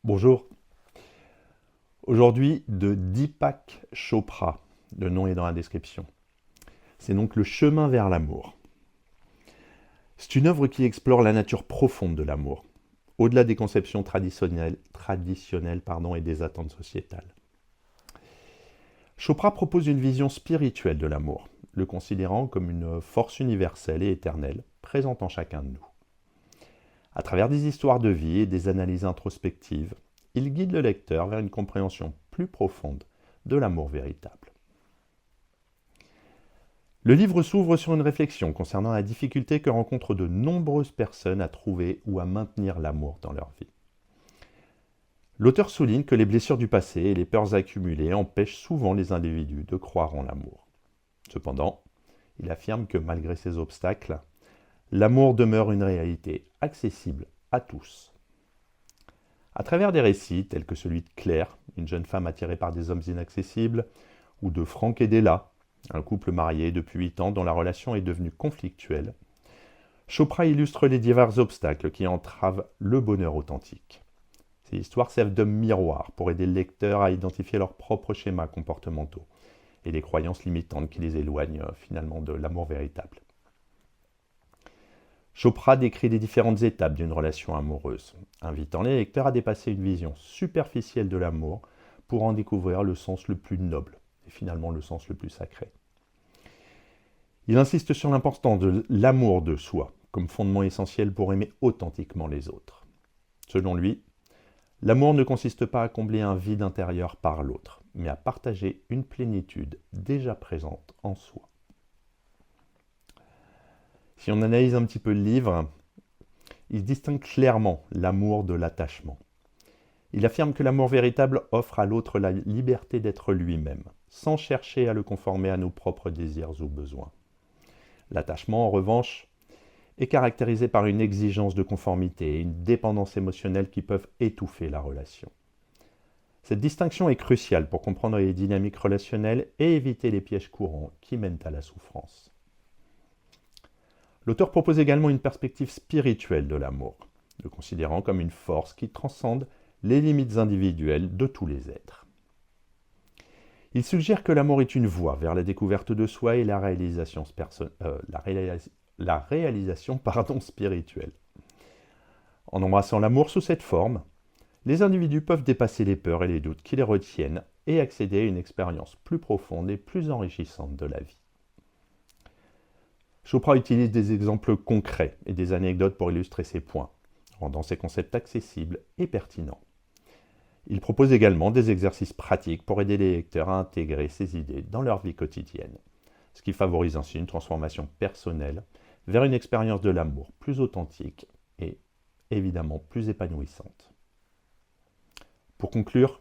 Bonjour. Aujourd'hui, de Deepak Chopra, le nom est dans la description. C'est donc Le chemin vers l'amour. C'est une œuvre qui explore la nature profonde de l'amour, au-delà des conceptions traditionnelles et des attentes sociétales. Chopra propose une vision spirituelle de l'amour, le considérant comme une force universelle et éternelle, présente en chacun de nous. À travers des histoires de vie et des analyses introspectives, il guide le lecteur vers une compréhension plus profonde de l'amour véritable. Le livre s'ouvre sur une réflexion concernant la difficulté que rencontrent de nombreuses personnes à trouver ou à maintenir l'amour dans leur vie. L'auteur souligne que les blessures du passé et les peurs accumulées empêchent souvent les individus de croire en l'amour. Cependant, il affirme que malgré ces obstacles, l'amour demeure une réalité accessible à tous. À travers des récits tels que celui de Claire, une jeune femme attirée par des hommes inaccessibles, ou de Franck et Della, un couple marié depuis 8 ans dont la relation est devenue conflictuelle, Chopra illustre les divers obstacles qui entravent le bonheur authentique. Ces histoires servent de miroir pour aider le lecteur à identifier leurs propres schémas comportementaux et les croyances limitantes qui les éloignent finalement de l'amour véritable. Chopra décrit les différentes étapes d'une relation amoureuse, invitant les lecteurs à dépasser une vision superficielle de l'amour pour en découvrir le sens le plus noble et finalement le sens le plus sacré. Il insiste sur l'importance de l'amour de soi comme fondement essentiel pour aimer authentiquement les autres. Selon lui, l'amour ne consiste pas à combler un vide intérieur par l'autre, mais à partager une plénitude déjà présente en soi. Si on analyse un petit peu le livre, il distingue clairement l'amour de l'attachement. Il affirme que l'amour véritable offre à l'autre la liberté d'être lui-même, sans chercher à le conformer à nos propres désirs ou besoins. L'attachement, en revanche, est caractérisé par une exigence de conformité et une dépendance émotionnelle qui peuvent étouffer la relation. Cette distinction est cruciale pour comprendre les dynamiques relationnelles et éviter les pièges courants qui mènent à la souffrance. L'auteur propose également une perspective spirituelle de l'amour, le considérant comme une force qui transcende les limites individuelles de tous les êtres. Il suggère que l'amour est une voie vers la découverte de soi et la réalisation spirituelle. En embrassant l'amour sous cette forme, les individus peuvent dépasser les peurs et les doutes qui les retiennent et accéder à une expérience plus profonde et plus enrichissante de la vie. Chopra utilise des exemples concrets et des anecdotes pour illustrer ses points, rendant ces concepts accessibles et pertinents. Il propose également des exercices pratiques pour aider les lecteurs à intégrer ces idées dans leur vie quotidienne, ce qui favorise ainsi une transformation personnelle vers une expérience de l'amour plus authentique et évidemment plus épanouissante. Pour conclure,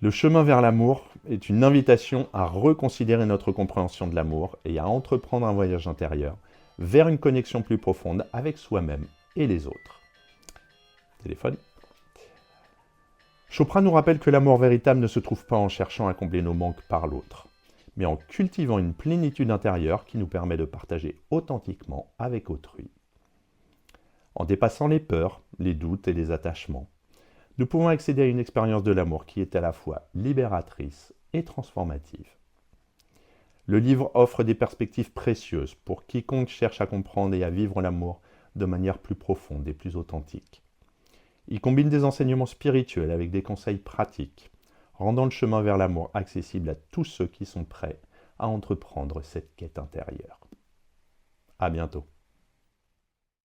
Le chemin vers l'amour est une invitation à reconsidérer notre compréhension de l'amour et à entreprendre un voyage intérieur vers une connexion plus profonde avec soi-même et les autres. Téléphone. Chopra nous rappelle que l'amour véritable ne se trouve pas en cherchant à combler nos manques par l'autre, mais en cultivant une plénitude intérieure qui nous permet de partager authentiquement avec autrui. En dépassant les peurs, les doutes et les attachements, nous pouvons accéder à une expérience de l'amour qui est à la fois libératrice et transformative. Le livre offre des perspectives précieuses pour quiconque cherche à comprendre et à vivre l'amour de manière plus profonde et plus authentique. Il combine des enseignements spirituels avec des conseils pratiques, rendant le chemin vers l'amour accessible à tous ceux qui sont prêts à entreprendre cette quête intérieure. À bientôt.